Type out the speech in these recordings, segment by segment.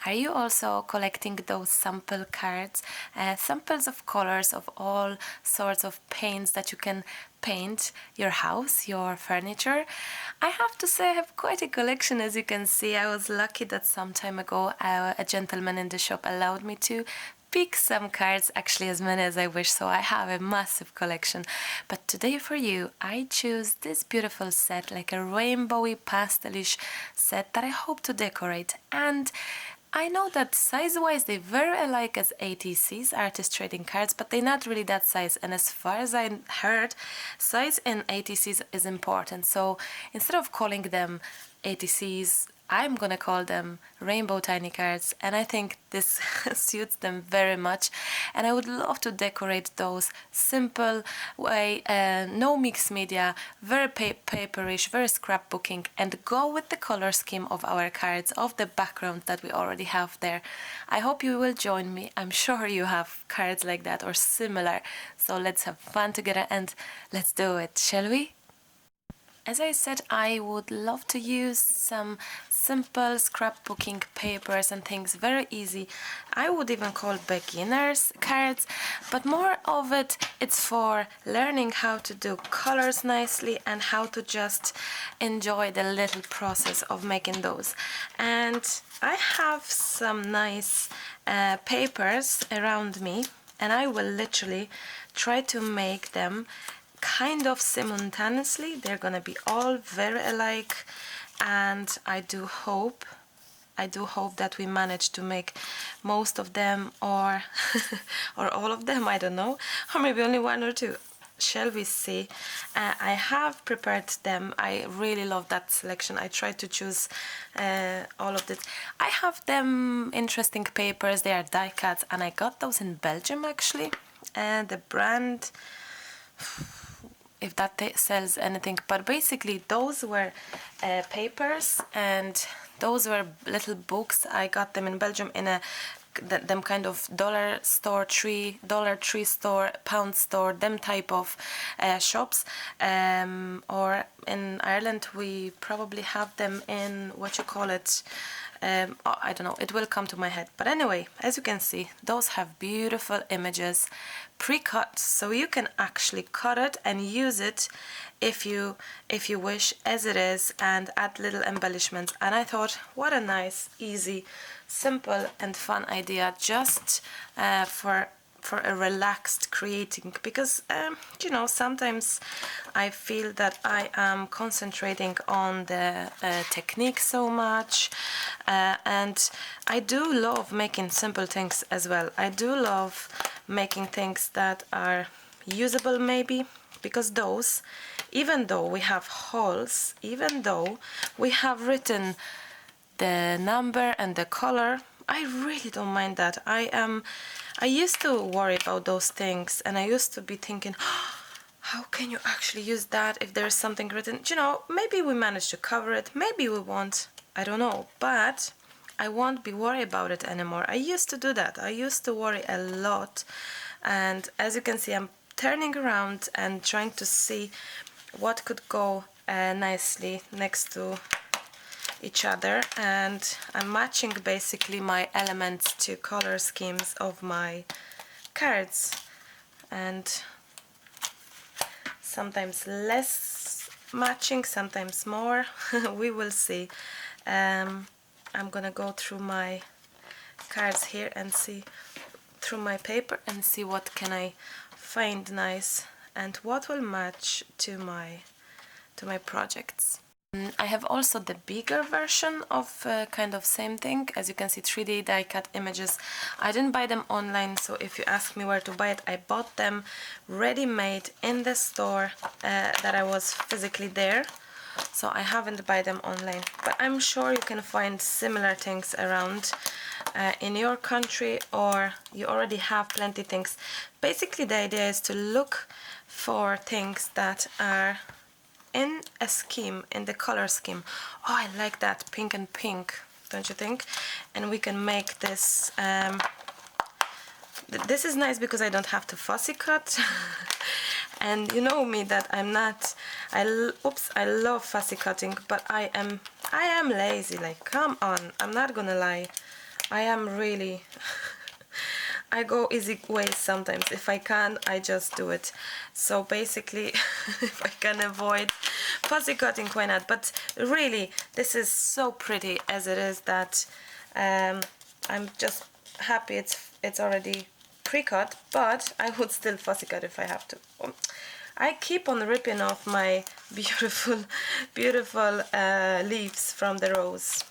Are you also collecting those sample cards, samples of colors of all sorts of paints that you can paint your house, your furniture? I have to say I have quite a collection. As you can see, I was lucky that some time ago a gentleman in the shop allowed me to pick some cards, actually as many as I wish, so I have a massive collection. But today for you I choose this beautiful set, like a rainbowy pastelish set that I hope to decorate. And I know that size-wise they're very alike as ATCs, artist trading cards, but they're not really that size. And as far as I heard, size in ATCs is important. So instead of calling them ATCs, I'm gonna call them rainbow tiny cards, and I think this suits them very much. And I would love to decorate those simple way, no mixed media, very paperish, very scrapbooking, and go with the color scheme of our cards, of the background that we already have there. I hope you will join me. I'm sure you have cards like that or similar, so let's have fun together and let's do it, shall we? As I said, I would love to use some simple scrapbooking papers and things, very easy. I would even call beginners cards, but more of it's for learning how to do colors nicely and how to just enjoy the little process of making those. And I have some nice papers around me, and I will literally try to make them kind of simultaneously. They're gonna be all very alike, and I do hope that we manage to make most of them, or or all of them, I don't know, or maybe only one or two. Shall we see? I have prepared them. I really love that selection. I tried to choose all of this. I have them interesting papers. They are die cuts, and I got those in Belgium actually. And the brand, if that sells anything, but basically those were papers, and those were little books. I got them in Belgium in a them kind of dollar store, $3 tree store, pound store, them type of shops, or in Ireland we probably have them in what you call it, I don't know, it will come to my head. But anyway, as you can see, those have beautiful images pre-cut, so you can actually cut it and use it if you wish as it is, and add little embellishments. And I thought, what a nice, easy, simple and fun idea, just for a relaxed creating, because you know, sometimes I feel that I am concentrating on the technique so much, and I do love making simple things as well. I do love making things that are usable maybe, because those, even though we have holes, even though we have written the number and the color, I really don't mind that. I used to worry about those things, and I used to be thinking, oh, how can you actually use that if there's something written? You know, maybe we manage to cover it, maybe we won't, I don't know, but I won't be worried about it anymore. I used to do that. I used to worry a lot, and as you can see, I'm turning around and trying to see what could go nicely next to each other, and I'm matching basically my elements to color schemes of my cards, and sometimes less matching, sometimes more. We will see. I'm gonna go through my cards here and see through my paper and see what can I find nice and what will match to my projects. I have also the bigger version of kind of same thing. As you can see, 3D die cut images. I didn't buy them online, so if you ask me where to buy it, I bought them ready-made in the store that I was physically there. So I haven't buy them online, but I'm sure you can find similar things around in your country, or you already have plenty things. Basically the idea is to look for things that are in a scheme, in the color scheme. Oh, I like that, pink and pink, don't you think? And we can make this, this is nice because I don't have to fussy cut. And you know me that I'm not, I love fussy cutting, but I am lazy, like, come on, I'm not gonna lie. I am really I go easy ways sometimes. If I can, I just do it. So basically, if I can avoid fussy cutting, why not? But really, this is so pretty as it is that I'm just happy it's already pre-cut, but I would still fussy cut if I have to. I keep on ripping off my beautiful, beautiful leaves from the rose.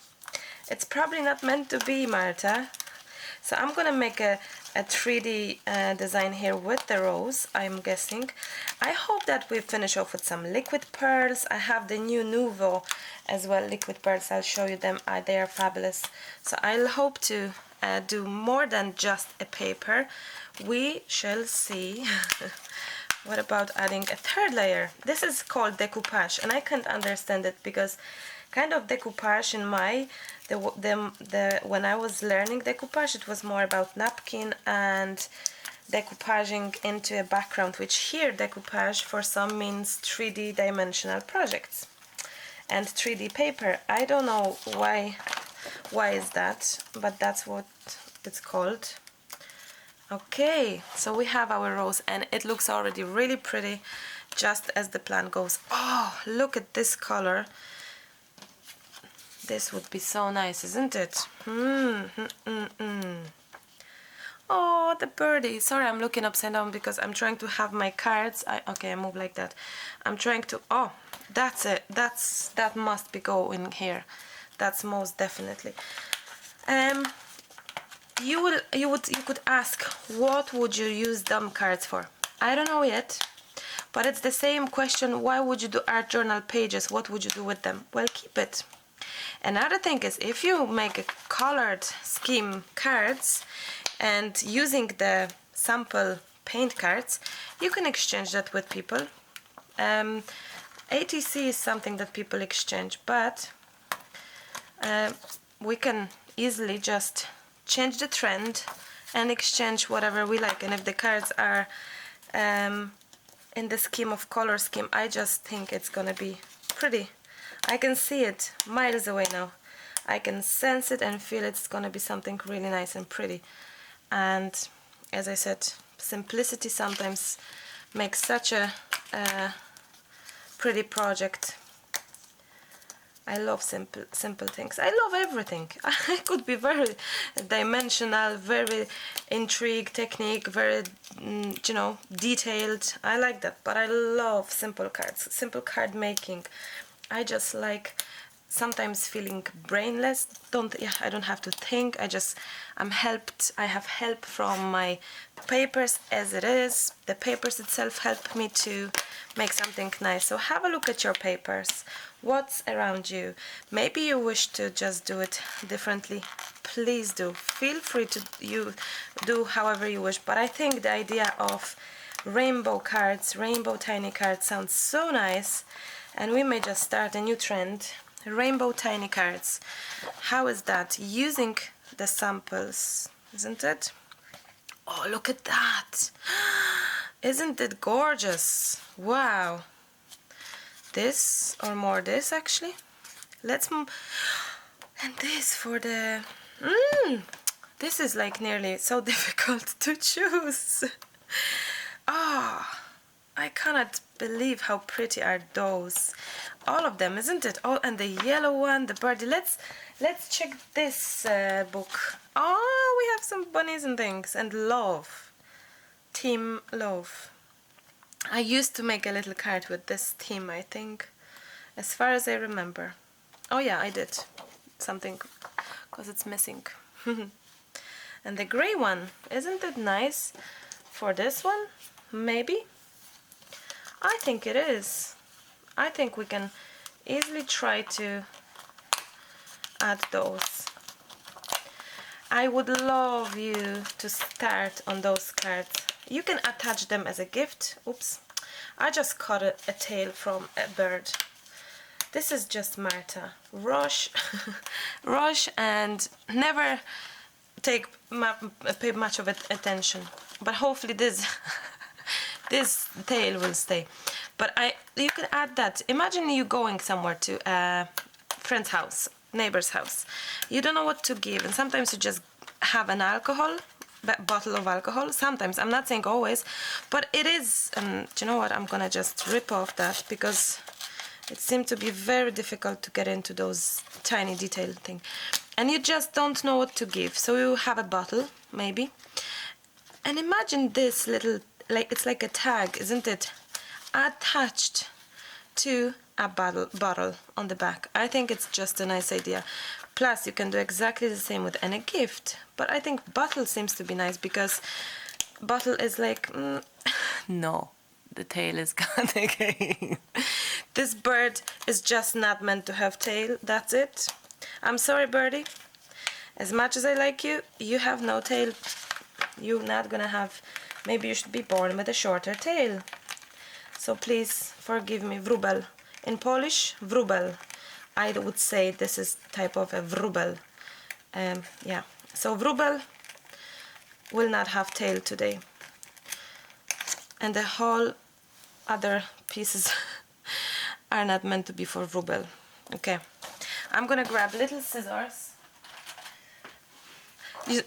It's probably not meant to be, Marta. So I'm gonna make a 3D design here with the rose, I'm guessing. I hope that we finish off with some liquid pearls. I have the new Nuvo as well, liquid pearls. I'll show you them. They are fabulous. So I'll hope to do more than just a paper. We shall see. What about adding a third layer? This is called decoupage, and I can't understand it because kind of decoupage in my when I was learning decoupage, it was more about napkin and decoupaging into a background, which here decoupage for some means 3D dimensional projects and 3D paper. I don't know why is that, but that's what it's called. Okay, so we have our rose and it looks already really pretty, just as the plan goes. Oh, look at this color. This would be so nice, isn't it? Oh, the birdie. Sorry, I'm looking upside down because I'm trying to have my cards. Okay, I move like that. I'm trying to. Oh, that's it. That must be going here. That's most definitely. You could ask, what would you use them cards for? I don't know yet. But it's the same question. Why would you do art journal pages? What would you do with them? Well, keep it. Another thing is, if you make a colored scheme cards and using the sample paint cards, you can exchange that with people. ATC is something that people exchange, but we can easily just change the trend and exchange whatever we like. And if the cards are in the scheme of color scheme, I just think it's gonna be pretty. I can see it miles away now. I can sense it and feel it's gonna be something really nice and pretty. And as I said, simplicity sometimes makes such a pretty project. I love simple things. I love everything. I could be very dimensional, very intrigue, technique, very detailed. I like that, but I love simple cards, simple card making. I just like sometimes feeling brainless. I don't have to think. I'm helped. I have help from my papers as it is. The papers itself help me to make something nice. So have a look at your papers. What's around you? Maybe you wish to just do it differently. Please do. Feel free to do however you wish. But I think the idea of rainbow cards, rainbow tiny cards sounds so nice. And we may just start a new trend. Rainbow tiny cards. How is that? Using the samples, isn't it? Oh, look at that. Isn't it gorgeous? Wow. This or more this actually. Let's move. And this for the this is like nearly so difficult to choose. Ah, I cannot believe how pretty are those. All of them, isn't it? Oh, and the yellow one, the birdie. Let's check this book. Oh, we have some bunnies and things and love. Team love. I used to make a little card with this theme, I think, as far as I remember. Oh yeah, I did something because it's missing. And the gray one, isn't it nice for this one? Maybe. I think it is. I think we can easily try to add those. I would love you to start on those cards. You can attach them as a gift. Oops, I just cut a tail from a bird. This is just Marta. Rush, rush and never pay much of it attention. But hopefully this this tail will stay. But you can add that. Imagine you going somewhere to a friend's house. neighbor's house. You don't know what to give, and sometimes you just have an alcohol, bottle of alcohol. Sometimes, I'm not saying always, but it is, do you know what, I'm gonna just rip off that because it seemed to be very difficult to get into those tiny detail thing. And you just don't know what to give. So you have a bottle, maybe. And imagine this little, like it's like a tag, isn't it? Attached to a bottle on the back. I think it's just a nice idea. Plus, you can do exactly the same with any gift. But I think bottle seems to be nice because bottle is like, no, the tail is gone again. This bird is just not meant to have tail. That's it. I'm sorry, birdie. As much as I like you, you have no tail. You're not gonna have. Maybe you should be born with a shorter tail. So please forgive me, wróbel. In Polish, wróbel. I would say this is type of a wróbel. Yeah. So wróbel will not have tail today. And the whole other pieces are not meant to be for wróbel. Okay. I'm gonna grab little scissors.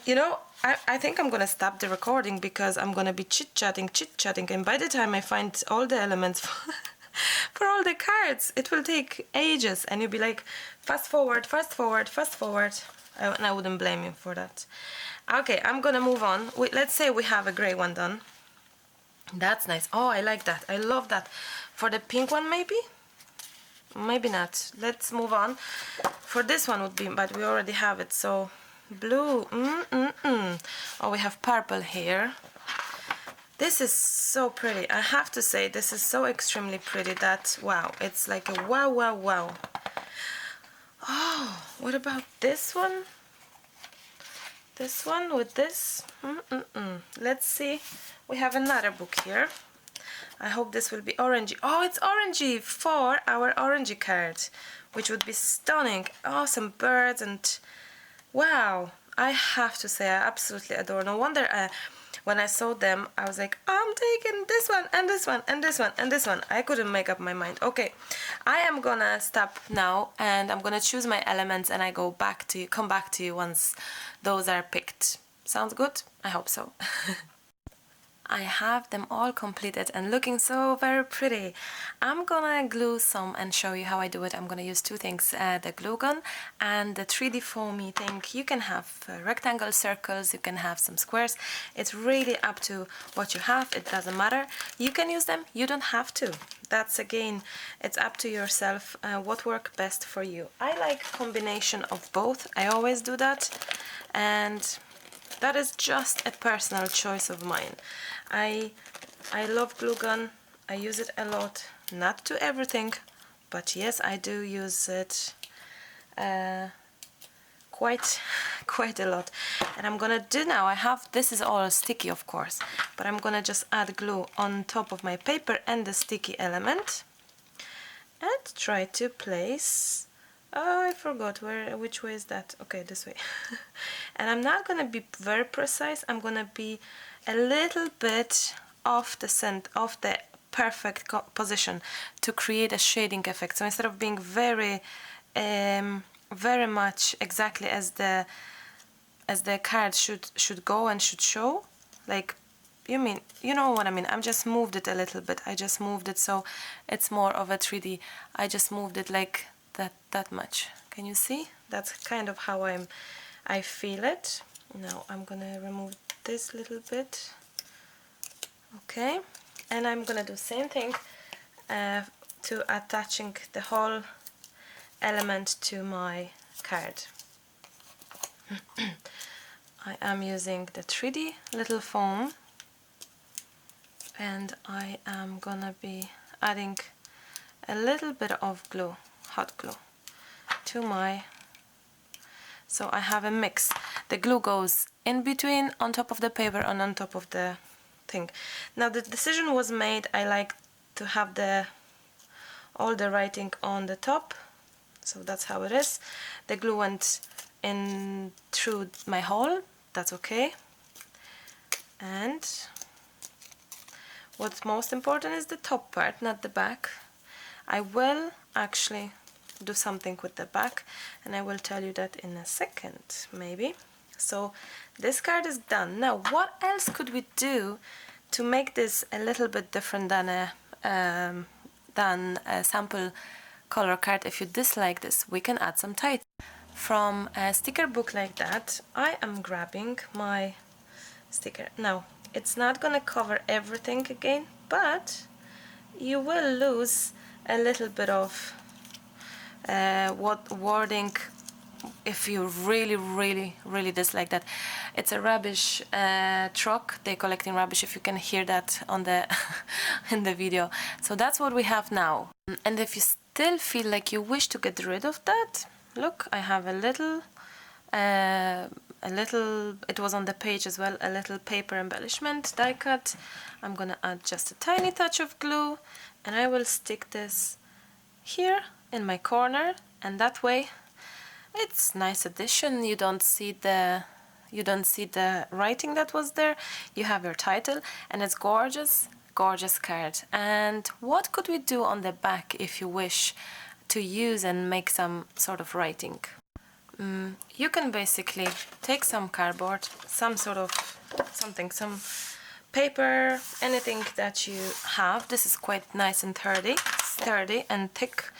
You know, I think I'm gonna stop the recording because I'm gonna be chit-chatting, and by the time I find all the elements for all the cards, it will take ages, and you'll be like, fast forward, fast forward, fast forward. And I wouldn't blame you for that. Okay, I'm gonna move on. Let's say we have a gray one done. That's nice. Oh, I like that. I love that. For the pink one, maybe? Maybe not. Let's move on. For this one would be, but we already have it, so blue. Oh, we have purple here. This is so pretty. I have to say, this is so extremely pretty that, wow, it's like a wow, wow, wow. Oh, what about this one? This one with this? Let's see. We have another book here. I hope this will be orangey. Oh, it's orangey for our orangey card, which would be stunning. Awesome birds and wow. I have to say, I absolutely adore. No wonder when I saw them, I was like, I'm taking this one and this one and this one and this one. I couldn't make up my mind. Okay, I am gonna stop now and I'm gonna choose my elements and I come back to you once those are picked. Sounds good? I hope so. I have them all completed and looking so very pretty. I'm gonna glue some and show you how I do it. I'm gonna use two things, the glue gun and the 3D foamy thing. You can have rectangle circles, you can have some squares. It's really up to what you have, it doesn't matter. You can use them, you don't have to. That's again, it's up to yourself what works best for you. I like combination of both, I always do that, and that is just a personal choice of mine. I love glue gun. I use it a lot. Not to everything, but yes, I do use it quite a lot. And I'm gonna do now. This is all sticky, of course, but I'm gonna just add glue on top of my paper and the sticky element, and try to place. Oh, I forgot which way is that? Okay, this way. And I'm not gonna be very precise. I'm gonna be a little bit off the perfect position to create a shading effect. So instead of being very much exactly as the card should go and should show, like you know what I mean. I'm just moved it a little bit. I just moved it so it's more of a 3D. I just moved it like that much. Can you see? That's kind of how I feel it. Now I'm gonna remove this little bit. Okay, and I'm gonna do same thing to attaching the whole element to my card. I am using the 3D little foam, and I am gonna be adding a little bit of glue, hot glue, to my, so I have a mix. The glue goes in between, on top of the paper and on top of the thing. Now the decision was made, I like to have all the writing on the top, so that's how it is. The glue went in through my hole, that's okay. And what's most important is the top part, not the back. I will actually do something with the back, and I will tell you that in a second, maybe. So this card is done. Now, what else could we do to make this a little bit different than a sample color card? If you dislike this, we can add some titles. From a sticker book like that, I am grabbing my sticker. Now, it's not gonna cover everything again, but you will lose a little bit of what wording if you really dislike that. It's a rubbish truck. They're collecting rubbish, if you can hear that on the in the video. So that's what we have now. And if you still feel like you wish to get rid of that, look, I have a little, it was on the page as well, a little paper embellishment die cut. I'm gonna add just a tiny touch of glue, and I will stick this here in my corner, and that way it's nice addition. You don't see the writing that was there. You have your title, and it's gorgeous card. And what could we do on the back if you wish to use and make some sort of writing? You can basically take some cardboard, some paper, anything that you have. This is quite nice and sturdy and thick.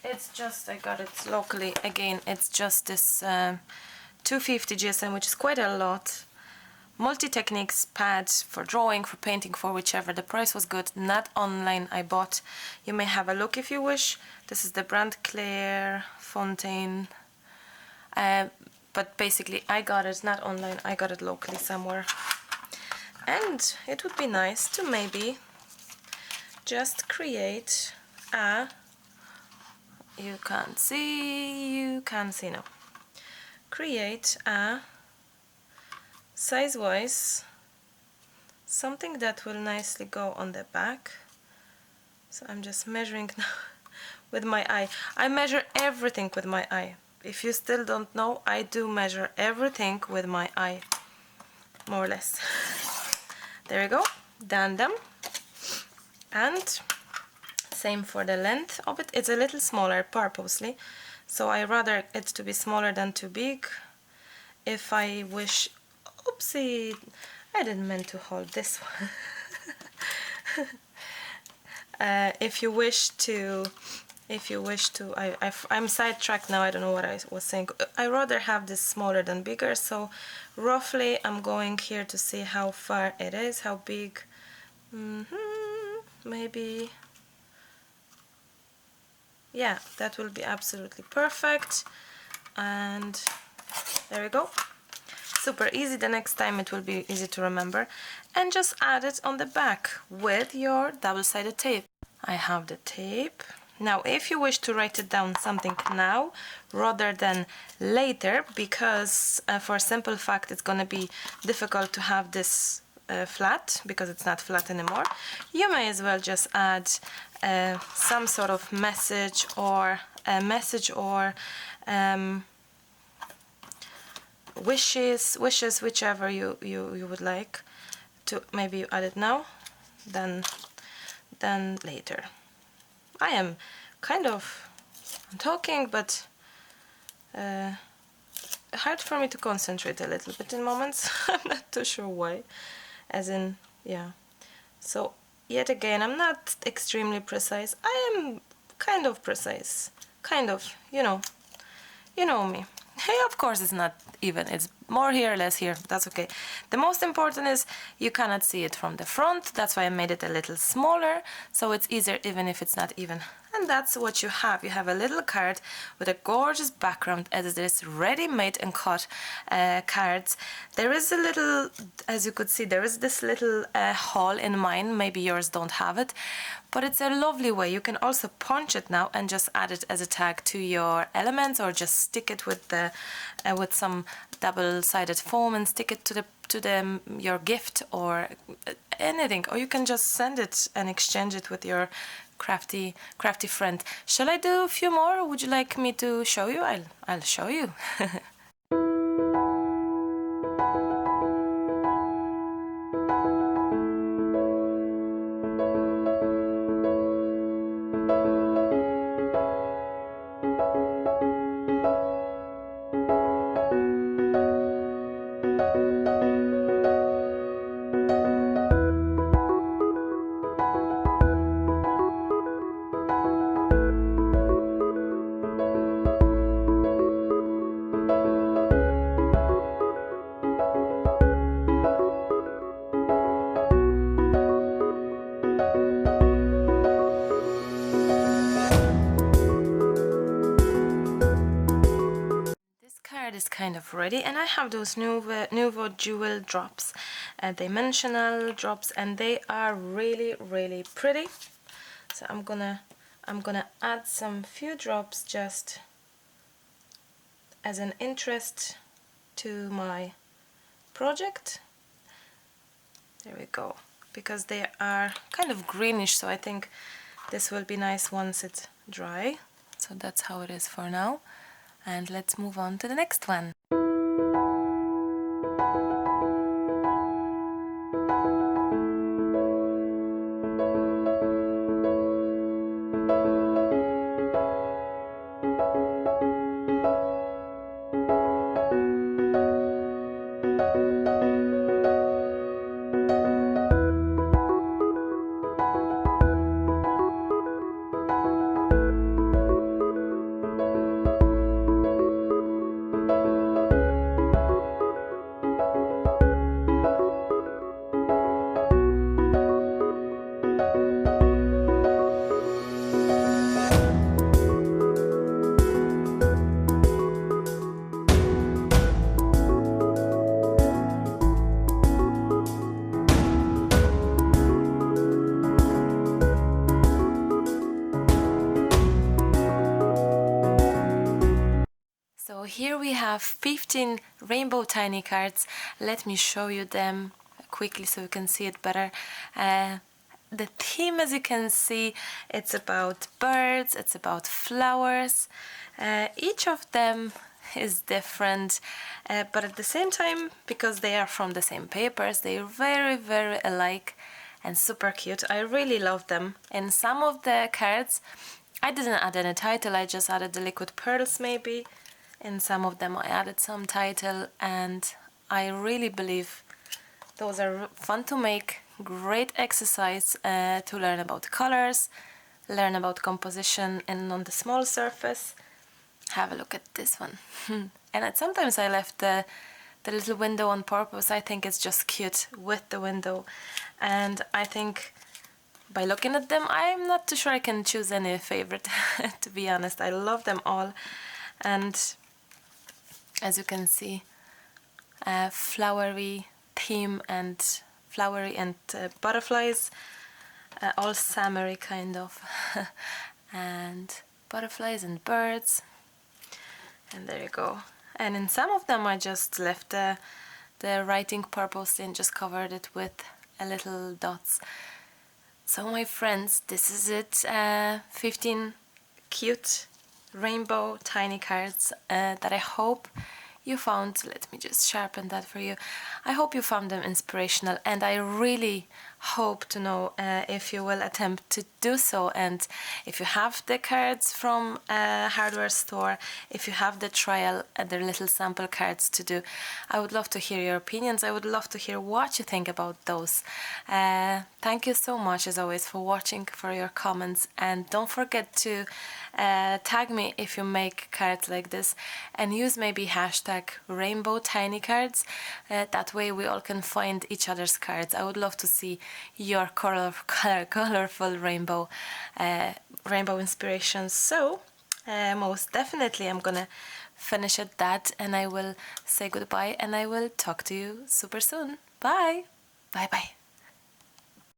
It's just, I got it locally again, it's just this 250 GSM, which is quite a lot. Multi-techniques pads for drawing, for painting, for whichever. The price was good, not online, I bought. You may have a look if you wish. This is the brand Claire Fontaine. But basically I got it not online, I got it locally somewhere. And it would be nice to maybe just create a, you can see now. Create a size-wise something that will nicely go on the back. So I'm just measuring now with my eye. I measure everything with my eye. If you still don't know, I do measure everything with my eye, more or less. There we go, done them. And same for the length of it. It's a little smaller purposely, so I rather it to be smaller than too big. If I wish, oopsie, I didn't mean to hold this one. If you wish to, I'm sidetracked now, I don't know what I was saying. I rather have this smaller than bigger, so roughly I'm going here to see how far it is, how big. Maybe, yeah, that will be absolutely perfect. And there we go, super easy. The next time it will be easy to remember. And just add it on the back with your double-sided tape. I have the tape. Now if you wish to write it down something now rather than later, because for a simple fact it's gonna be difficult to have this flat, because it's not flat anymore, you may as well just add some sort of message or wishes, whichever you would like to. Maybe you add it now, then later. I am kind of talking, but hard for me to concentrate a little bit in moments. I'm not too sure why. As in, yeah. So yet again, I'm not extremely precise. I am kind of precise, kind of, you know me. Hey, of course it's not even, it's more here, less here, that's okay. The most important is you cannot see it from the front, that's why I made it a little smaller, so it's easier even if it's not even. And that's what you have. You have a little card with a gorgeous background, as it is ready-made and cut cards. There is a little, as you could see, there is this little hole in mine, maybe yours don't have it, but it's a lovely way. You can also punch it now and just add it as a tag to your elements, or just stick it with the with some double-sided foam and stick it to your gift or anything, or you can just send it and exchange it with your crafty friend. Shall I do a few more, or would you like me to show you? I'll show you. have ready, and I have those Nuvo jewel drops, dimensional drops, and they are really pretty. So I'm gonna add some few drops just as an interest to my project. There we go, because they are kind of greenish, so I think this will be nice once it's dry. So that's how it is for now, and let's move on to the next one. So here we have 15 rainbow tiny cards. Let me show you them quickly so you can see it better. The theme, as you can see, it's about birds, it's about flowers. Each of them is different, but at the same time, because they are from the same papers, they are very alike and super cute. I really love them. In some of the cards, I didn't add any title, I just added the liquid pearls maybe. In some of them I added some title, and I really believe those are fun to make, great exercise to learn about colors, learn about composition, and on the small surface. Have a look at this one. And sometimes I left the little window on purpose. I think it's just cute with the window, and I think by looking at them I'm not too sure I can choose any favorite. To be honest, I love them all. And as you can see, flowery theme and flowery and butterflies, all summery kind of, and butterflies and birds, and there you go. And in some of them I just left the writing purposely and just covered it with a little dots. So my friends, this is it, 15 cute rainbow tiny cards that I hope you found. Let me just sharpen that for you. I hope you found them inspirational, and I really hope to know if you will attempt to do so, and if you have the cards from a hardware store, if you have the trial and the little sample cards to do. I would love to hear your opinions. I would love to hear what you think about those. Thank you so much as always for watching, for your comments, and don't forget to tag me if you make cards like this, and use maybe hashtag rainbow tiny cards. That way we all can find each other's cards. I would love to see your colorful rainbow inspirations. So most definitely I'm gonna finish at that, and I will say goodbye, and I will talk to you super soon. Bye bye.